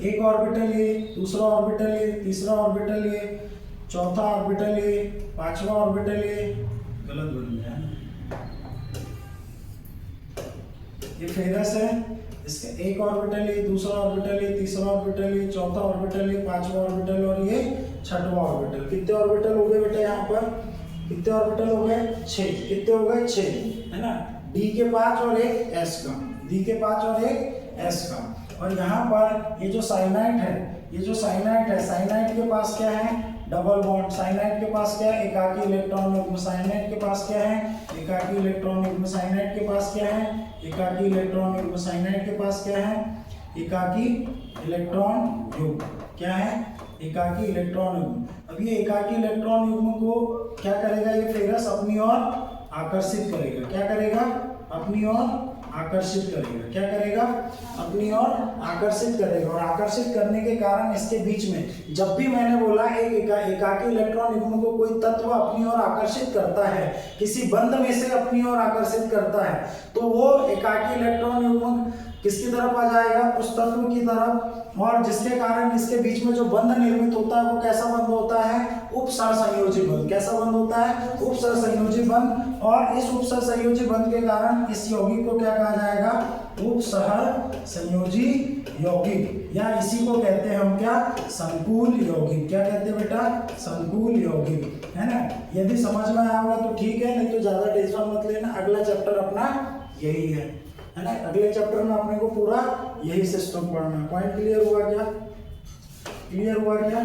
[SPEAKER 1] एक ऑर्बिटल ये, दूसरा ऑर्बिटल ये, तीसरा ऑर्बिटल ये, चौथा ऑर्बिटल ये, पांचवा ऑर्बिटल ये, गलत बन गया, ये फेरस है, इसका एक ऑर्बिटल ये, दूसरा ऑर्बिटल ये, तीसरा ऑर्बिटल ये, चौथा ऑर्बिटल ये, पांचवा ऑर्बिटल और ये छठवां ऑर्बिटल। कितने ऑर्बिटल हो गए बेटा, यहाँ पर कितने ऑर्बिटल हो गए, 6। कितने हो गए, 6, है ना। डी के 5 और एक एस का, डी के 5 और एक एस का। और यहाँ पर ये जो साइनाइड है, ये जो साइनाइड है, साइनाइड के पास क्या है, डबल बॉन्ड। साइनाइड के पास क्या है, एकाकी इलेक्ट्रॉन युग्म। साइनाइड के पास क्या है, एकाकी इलेक्ट्रॉन युग्म। साइनाइड के पास क्या है, एकाकी इलेक्ट्रॉन युग्म। साइनाइड के पास क्या है, एकाकी इलेक्ट्रॉन युग्म। क्या है, एकाकी इलेक्ट्रॉन युग्म। अब ये एकाकी इलेक्ट्रॉन युग्म को क्या करेगा, ये फेरस अपनी ओर आकर्षित करेगा। क्या करेगा, अपनी ओर आकर्षित करेगा। क्या करेगा, अपनी ओर आकर्षित करेगा। और आकर्षित करने के कारण इसके बीच में, जब भी मैंने बोला एक एकाकी इलेक्ट्रॉन युग्म को कोई तत्व अपनी ओर आकर्षित करता है, किसी बंध में से अपनी ओर आकर्षित करता है, तो वो एकाकी इलेक्ट्रॉन युग्म किसकी तरफ आ जाएगा, उस तत्व की तरफ, और जिसके कारण इसके बीच में जो बंध निर्मित होता है वो कैसा बंध होता है, उपसहसंयोजी बंध। कैसा बंध होता है, उपसहसंयोजी बंध। और इस उपसहसंयोजी बंध के कारण इस यौगिक को क्या कहा जाएगा, उपसहसंयोजी यौगिक, या इसी को कहते हैं हम क्या, संकुल यौगिक। क्या कहते हैं बेटा, संकुल यौगिक, है ना। यदि समझ में आया होगा तो ठीक है, नहीं तो ज्यादा टेंशन मत लेना, अगला चैप्टर अपना यही है ना। अगले चैप्टर में अपने को पूरा यही सिस्टम पढ़ना है। पॉइंट क्लियर हुआ क्या, क्लियर हुआ क्या।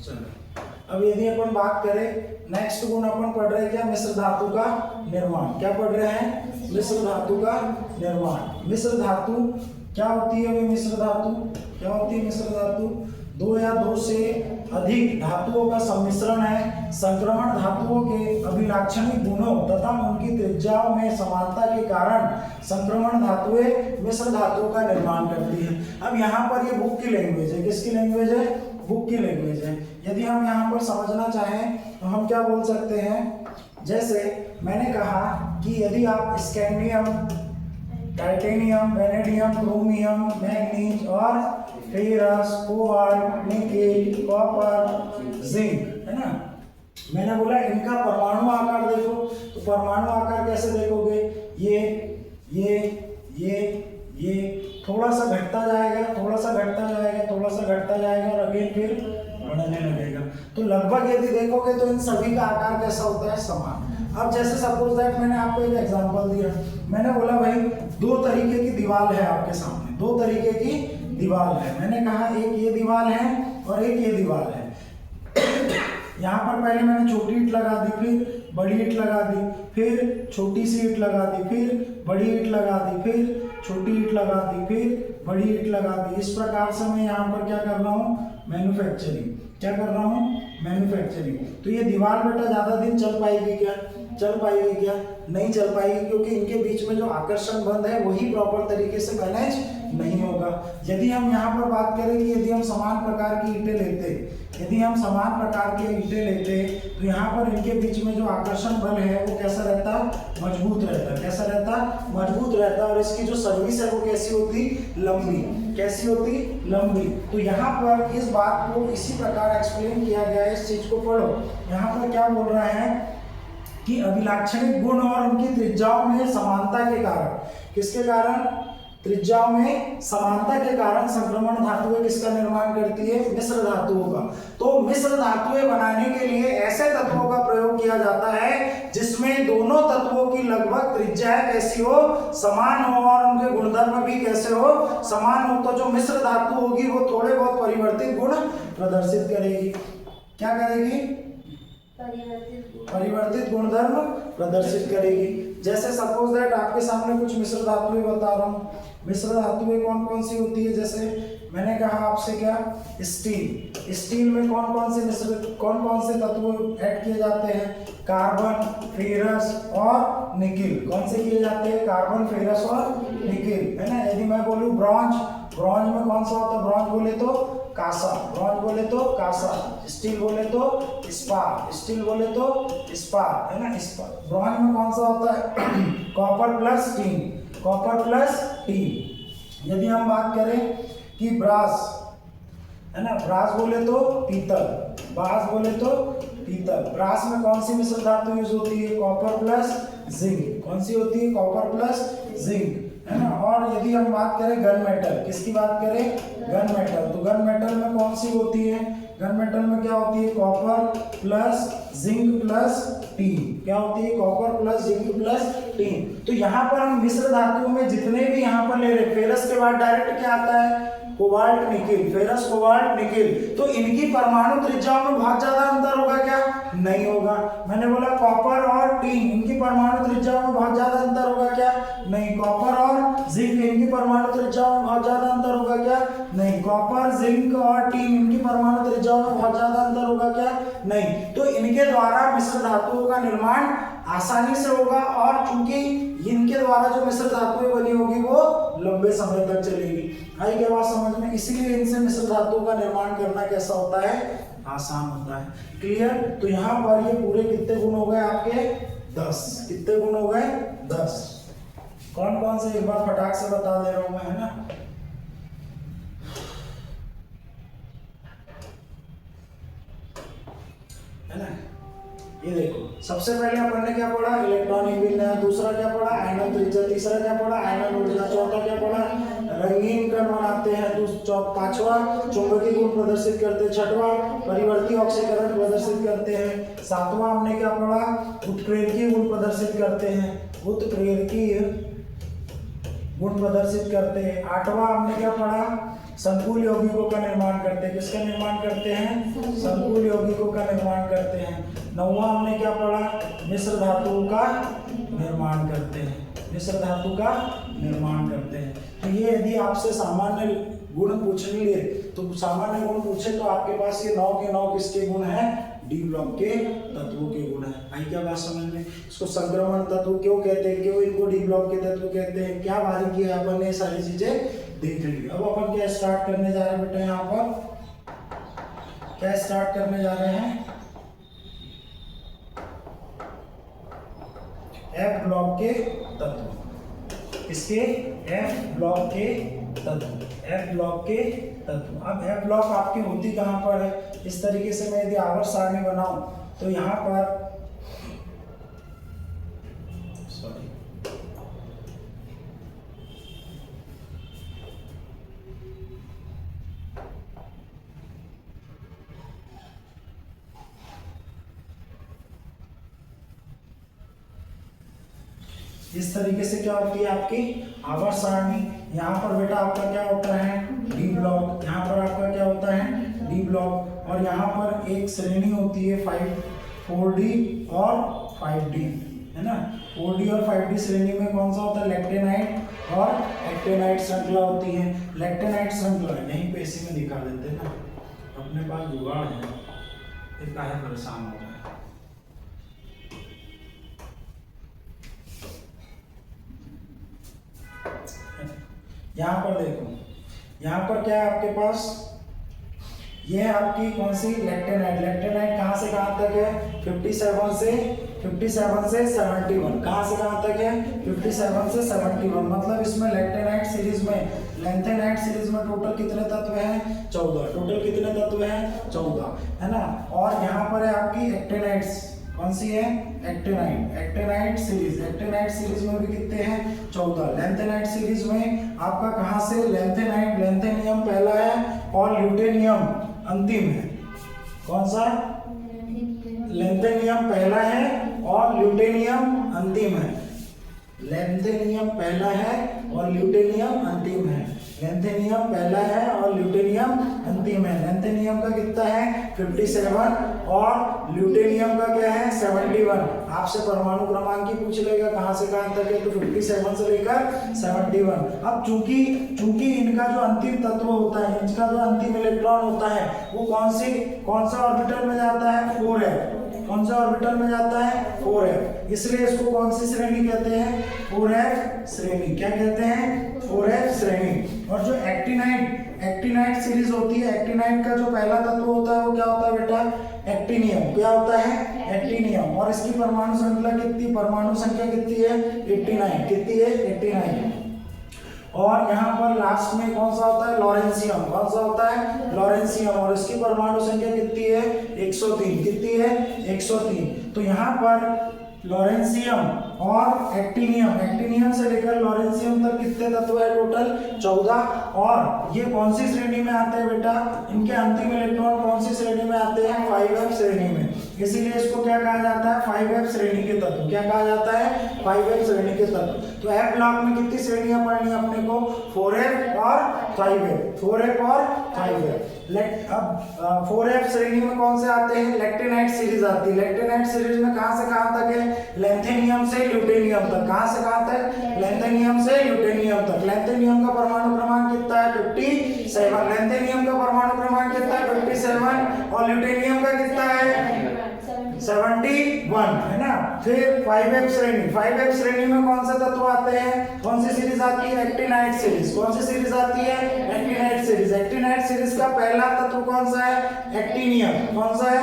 [SPEAKER 1] चलो अब यदि अपन बात करें नेक्स्ट गुण अपन पढ़ रहे हैं क्या, मिश्र धातु का निर्माण। क्या पढ़ रहे हैं, मिश्र धातु का निर्माण। मिश्र धातु क्या होती है, अभी मिश्र धातु क्या होती है, मिश्र धातु दो या दो से अधिक धातुओं का सम्मिश्रण है। संक्रमण धातुओं के अभिलाक्षणिक गुणों तथा उनकी त्रिज्याओं में समानता के कारण संक्रमण धातुएं मिश्र धातुओं का निर्माण करती है। अब यहाँ पर ये बुक की लैंग्वेज है, किसकी लैंग्वेज है, बुक की लैंग्वेज है। यदि हम यहाँ पर समझना चाहें तो हम क्या बोल सकते हैं, जैसे मैंने कहा कि यदि आप scandium, titanium, vanadium, chromium, manganese और ferrous, cobalt, nickel, copper, zinc, है ना। मैंने बोला इनका परमाणु आकार देखो, तो परमाणु आकार कैसे देखोगे, ये थोड़ा सा घटता जाएगा, थोड़ा सा घटता जाएगा, थोड़ा सा घटता जाएगा और अगेन फिर बढ़ने लगेगा। तो लगभग यदि देखोगे तो इन सभी का आकार कैसा होता है, समान। अब जैसे सपोज दैट मैंने आपको एक एग्जांपल दिया, मैंने बोला भाई दो तरीके की दीवार है आपके सामने, दो तरीके की दीवार है। मैंने कहा एक ये दीवार है और एक ये दीवार है। यहाँ पर पहले मैंने छोटी ईंट लगा दी, फिर बड़ी ईंट लगा दी, फिर छोटी सी ईंट लगा दी, फिर बड़ी ईंट लगा दी, फिर छोटी ईंट लगा दी, फिर बड़ी ईंट लगा दी। इस प्रकार से मैं यहाँ पर क्या कर रहा हूँ, मैन्युफैक्चरिंग। क्या कर रहा हूँ, मैन्युफैक्चरिंग। तो ये दीवार बेटा ज्यादा दिन चल पाएगी क्या, चल पाएगी क्या, नहीं चल पाएगी, क्योंकि इनके बीच में जो आकर्षण बंध है वही प्रॉपर तरीके से मैनेज नहीं होगा। यदि हम यहाँ पर बात करें कि यदि हम समान प्रकार की ईंटें लेते, यदि हम समान प्रकार के ईंटें लेते तो यहाँ पर इनके बीच में जो आकर्षण बल है वो कैसा रहता, मजबूत रहता। कैसा रहता, मजबूत रहता। और इसकी जो सर्विस है वो कैसी होती, लंबी। कैसी होती, लंबी। तो यहाँ पर इस बात को इसी प्रकार एक्सप्लेन किया गया है, इस चीज को पढ़ो। यहाँ पर क्या बोल रहा है कि अभिलाक्षणिक गुण और उनकी त्रिज्याओं में समानता के कारण, किसके कारण, त्रिज्याओं में समानता के कारण संक्रमण धातुएं किसका निर्माण करती है, मिश्र धातुओं का। तो मिश्र धातुएं बनाने के लिए ऐसे तत्वों का प्रयोग किया जाता है जिसमें दोनों तत्वों की लगभग त्रिज्या कैसी हो, समान हो, और उनके गुणधर्म भी कैसे हो, समान हो। तो जो मिश्र धातु होगी वो थोड़े बहुत परिवर्तित गुण प्रदर्शित करेगी। क्या करेगी, परिवर्तित गुणधर्म प्रदर्शित करेगी। जैसे सपोज दैट आपके सामने कुछ मिश्र धातुएं बता रहा हूँ। मिश्र धातुएं कौन कौन सी होती है, जैसे मैंने कहा आपसे क्या, स्टील। स्टील में कौन कौन से तत्व ऐड किए जाते हैं, कार्बन, फेरस और निकिल। कौन से किए जाते हैं, कार्बन, फेरस और निकिल, है ना। यदि मैं बोलूँ ब्रॉन्ज, ब्रॉन्ज में कौन सा होता है, ब्रॉन्ज बोले तो कासा, ब्रॉन्ज बोले तो कासा, स्टील बोले तो इस्पात, स्टील बोले तो इस्पात, है ना, इस्पात। ब्रॉन्ज में कौन सा होता है, copper plus tin, copper plus tin. यदि हम बात करें कि ब्रास, है ना, ब्रास बोले तो पीतल, ब्रास बोले तो पीतल। ब्रास में कौन सी मिश्र धातु यूज होती है, कॉपर प्लस जिंक। कौन सी होती है, कॉपर प्लस जिंक, है ना। और यदि हम बात करें गन मेटल, किसकी बात करें, गन मेटल, तो गन मेटल में कौन सी होती है, गन मेटल में क्या होती है, copper plus zinc plus tin. क्या होती है, copper plus zinc plus tin. तो यहाँ पर हम मिश्र धातुओं में जितने भी यहाँ पर ले रहे, फेरस के बाद डायरेक्ट क्या आता है, cobalt nickel, ferrous cobalt nickel. तो इनकी परमाणु त्रिज्याओं में बहुत ज्यादा अंतर होगा क्या, नहीं होगा। मैंने बोला कॉपर और टीन, इनकी परमाणु त्रिज्याओं में बहुत ज्यादा अंतर होगा क्या, नहीं। कॉपर और जिंक, इनकी परमाणु त्रिज्याओं में बहुत ज्यादा अंतर होगा क्या, नहीं। कॉपर, जिंक और टीन, इनकी परमाणु त्रिज्याओं में बहुत ज्यादा अंतर होगा क्या, नहीं। तो इनके द्वारा मिश्र धातुओं का निर्माण आसानी से होगा, और चूंकि इनके द्वारा जो मिश्र धातुएं बनी होगी वो लंबे समय तक चलेगी। आई क्या बात समझ में, इसीलिए इनसे मिश्र धातुओं का निर्माण करना कैसा होता है, आसान होता है। क्लियर। तो यहाँ पर ये पूरे कितने गुण हो गए आपके, 10। कितने गुण हो गए, 10। कौन कौन से एक बार फटाक से बता दे रहा हूं मैं, है ना। है ना, ये देखो सबसे पहले अपन ने क्या पढ़ा, इलेक्ट्रॉनिक विन्यास, दूसरा क्या पढ़ा आयनन त्रिज्या, तीसरा क्या पढ़ा आयनन ऊर्जा, चौथा क्या पढ़ा रंगीन कण बनाते हैं, पांचवा चुंबकीय गुण प्रदर्शित करते हैं, छठवां परिवर्ती ऑक्सीकरण प्रदर्शित करते हैं, सातवां हमने क्या पढ़ा उत्प्रेरकीय गुण प्रदर्शित करते हैं, उत्प्रेरकीय गुण प्रदर्शित करते हैं, आठवां हमने क्या पढ़ा संकुल यौगिकों का निर्माण करते हैं, किसका निर्माण करते हैं संकुल यौगिकों का निर्माण करते हैं, नौवां हमने क्या पढ़ा मिश्र धातुओं का निर्माण करते हैं, मिश्र धातु का निर्माण करते हैं। तो ये यदि आपसे सामान्य गुण पूछ लिए तो सामान्य गुण पूछे तो आपके पास ये 9 के 9 किसके गुण हैं डी ब्लॉक के तत्वों के गुण है। आई क्या बात समझ में। इसको संक्रमण तत्व क्यों कहते हैं, क्यों इनको डी ब्लॉक के तत्व कहते हैं, क्या बारी किया अपन ने सारी चीजें देख ली। अब अपन क्या स्टार्ट करने जा रहे हैं बेटा, यहाँ पर क्या स्टार्ट करने जा रहे हैं एफ ब्लॉक के तत्व, इसके एफ ब्लॉक के तत्व, एफ ब्लॉक के तत्व। अब एफ ब्लॉक आपकी होती कहां पर है, इस तरीके से मैं यदि आवर्त सारणी बनाऊं तो यहां पर इस तरीके से क्या होती है आपकी आवर्त सारणी। यहाँ पर बेटा आपका क्या होता है डी ब्लॉक, यहाँ पर आपका क्या होता है डी ब्लॉक, और यहाँ पर एक श्रेणी होती है 4D और 5D, है ना। 4D और 5D श्रेणी में कौन सा होता है लैक्टेनाइट और एक्टेनाइट श्रृंखला होती है। लैक्टेनाइट श्रृंखला यहीं पे इसी में दिखा देते हैं ना, अपने पास जुगाड़ है, फिर काहे परेशान हो रहा है। यहाँ पर देखो, यहाँ पर क्या है आपके पास, ये है आपकी कौन सी लैक्टेनाइट। लैक्टेनाइट कहाँ से कहाँ तक है 57 से 71, कहाँ से कहाँ तक है 57 से 71। मतलब इसमें लैक्टेनाइट सीरीज में, लैंथेनाइट सीरीज में टोटल कितने तत्व हैं 14, टोटल कितने तत्व हैं 14, है ना। और यहाँ पर है आपकी एक्टेनाइट्स, कौन सी है actinide, actinide series, actinide series में भी कितने हैं 14। लैंथेनाइट सीरीज में आपका कहां से लैंथेनाइट, लैंथेनियम पहला है और ल्यूटेनियम अंतिम है। कौन सा लैंथेनियम पहला है और ल्यूटेनियम अंतिम है, लैंथेनियम पहला है और ल्यूटेनियम अंतिम है, लैंथेनियम पहला है और ल्यूटेनियम अंतिम है। लैंथेनियम का कितना है 57 और ल्यूटेनियम का क्या है 71। आपसे परमाणु क्रमांक ही पूछ लेगा कहां से कहां तक है, तो 57 से लेकर 71। अब चूंकि इनका जो अंतिम तत्व होता है, इनका जो अंतिम इलेक्ट्रॉन होता है वो कौन सा ऑर्बिटल में जाता है 4f, कौन सा ऑर्बिटल में जाता है 4f, इसलिए इसको कौन सी श्रेणी कहते हैं 4f श्रेणी। क्या कहते हैं 4f श्रेणी। और जो एक्टिनाइट सीरीज होती है, एक्टिनाइट का जो पहला तत्व होता है वो क्या होता है बेटा एक्टिनियम, क्या होता है एक्टिनियम। और इसकी परमाणु संख्या कितनी, परमाणु संख्या कितनी है 89, कितनी है 89। और यहाँ पर लास्ट में कौन सा होता है लॉरेंशियम, कौन सा होता है लॉरेंशियम, और इसकी परमाणु संख्या कितनी है 103, कितनी है 103। तो यहाँ पर लॉरेंशियम और एक्टिनियम से लेकर लॉरेंशियम तक कितने तत्व है टोटल 14। और ये कौन सी श्रेणी में आते हैं बेटा, इनके अंतिम इलेक्ट्रॉन कौन सी श्रेणी में आते हैं 5f श्रेणी में, इसीलिए इसको क्या कहा जाता है 5f श्रेणी के तत्व। क्या कहा जाता है 5f श्रेणी के तत्व। तो f ब्लॉक में कितनी श्रेणियां पढ़नी है अपने को 4f और 5f, 4f और 5f। अब 4f श्रेणी में कौन से आते हैं लैक्टेनाइट सीरीज आती है। लैक्टेनाइट सीरीज में कहां से कहां तक है लैंथेनियम से ल्यूटेनियम तक, कहां से कहां तक लैंथेनियम से ल्यूटेनियम तक। लैंथेनियम का परमाणु क्रमांक कितना है 57, लैंथेनियम का परमाणु क्रमांक कितना है 57 और ल्यूटेनियम का कितना है 71, है ना। फिर 5f श्रेणी, 5f श्रेणी में कौन से तत्व आते हैं, कौन सी सीरीज आती है एक्टिनाइट सीरीज, कौन सी सीरीज आती है एक्टिनाइट सीरीज, एक्टिनाइट सीरीज का पहला तत्व कौन सा है? एक्टिनियम। कौन सा है?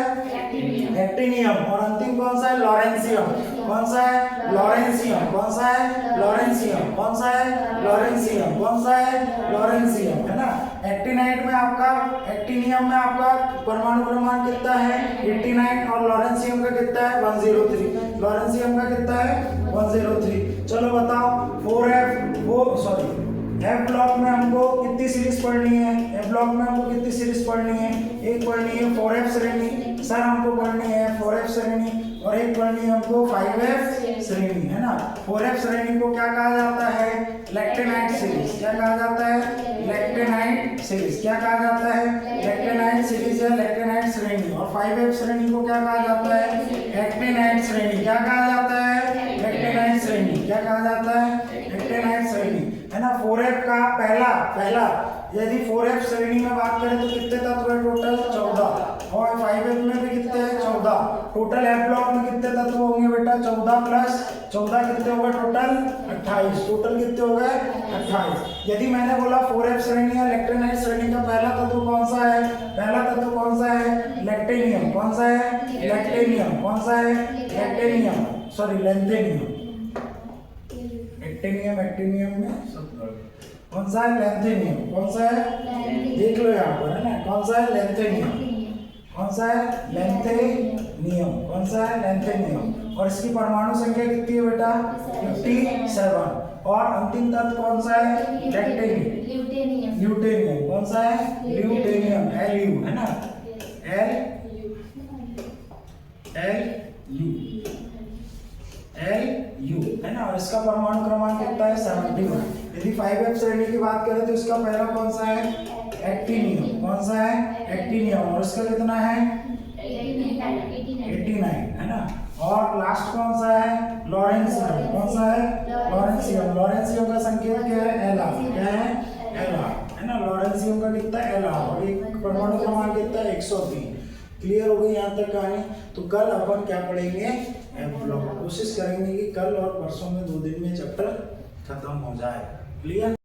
[SPEAKER 1] एक्टिनियम। और अंतिम कौन सा है? लॉरेंशियम। कौन सा है? लॉरेंशियम। कौन सा है? लॉरेंशियम। कौन सा है? लॉरेंशियम। कौन सा है? लॉरेंशियम, है ना। एक्टिनाइट में आपका, एक्टिनियम में आपका परमाणु क्रमांक कितना है? 89 और लॉरेंशियम का कितना है? 103। लॉरेंशियम का कितना है? 103। चलो बताओ 4F, वो सॉरी एफ ब्लॉक में हमको कितनी सीरीज पढ़नी है? एफ ब्लॉक में हमको कितनी सीरीज पढ़नी है? एक पढ़नी है 4F श्रेणी, सर हमको पढ़नी है 4F श्रेणी, और एक पढ़नी है हमको 5F श्रेणी, है ना। 4F श्रेणी को क्या कहा जाता है? लैक्टेनाइट सीरीज। क्या कहा जाता है? लैक्टेनाइट सीरीज। क्या कहा जाता है? लैक्टेनाइट सीरीज है लैक्टेनाइट श्रेणी। और 5F श्रेणी को क्या कहा जाता है? एक्टिनाइट श्रेणी। क्या कहा जाता है? एक्टिनाइट श्रेणी। क्या कहा जाता है? एक्टिनाइट श्रेणी, है ना। 4F का पहला यदि 4F श्रेणी में बात करें तो कितने तत्व है टोटल? 14। और 5F में भी कितने हैं? 14। टोटल F ब्लॉक में कितने तत्व होंगे बेटा? 14 प्लस 14 कितने हो गए टोटल? 28। टोटल कितने हो गए? 28। यदि मैंने बोला 4F श्रेणी या लैक्टेनाइट श्रेणी का पहला तत्व कौन सा है? पहला तत्व कौन सा है? लैक्टेनियम। कौन सा है? लैक्टेनियम। कौन सा है? लैक्टेनियम, सॉरी लैंथेनियम। एक्टिनियम में सब कौन सा है? लैंथेनियम। कौन सा है? देख लो यहाँ पर, है ना। कौन सा है? लैंथेनियम। कौन सा है? लैंथेनियम। कौन सा है? लैंथेनियम। और इसकी परमाणु संख्या कितनी है बेटा? 57। और अंतिम तत्व कौन सा है? लैक्टेनियम। ल्यूटेनियम। कौन सा है? ल्यूटेनियम। Lu, है ना। Lu, है ना। और इसका परमाणु क्रमांक कितना है? 71। यदि 5F श्रेणी की बात करें तो इसका पहला कौन सा है? एक्टिनियम। कौन सा है? एक्टिनियम। और इसका कितना है? 89, है ना। और लास्ट कौन सा है? लॉरेंशियम। कौन सा है? लॉरेंशियम। लॉरेंशियम का संकेत क्या है? Lr। क्या है? Lr, है ना। लॉरेंशियम का कितना है? Lr। और एक परमाणु क्रमांक कितना है? 103। क्लियर हो गई यहाँ तक कहानी। तो कल अपन क्या पढ़ेंगे? F block. कोशिश करेंगे कि कल और परसों में 2 दिन में चैप्टर खत्म हो जाए। क्लियर।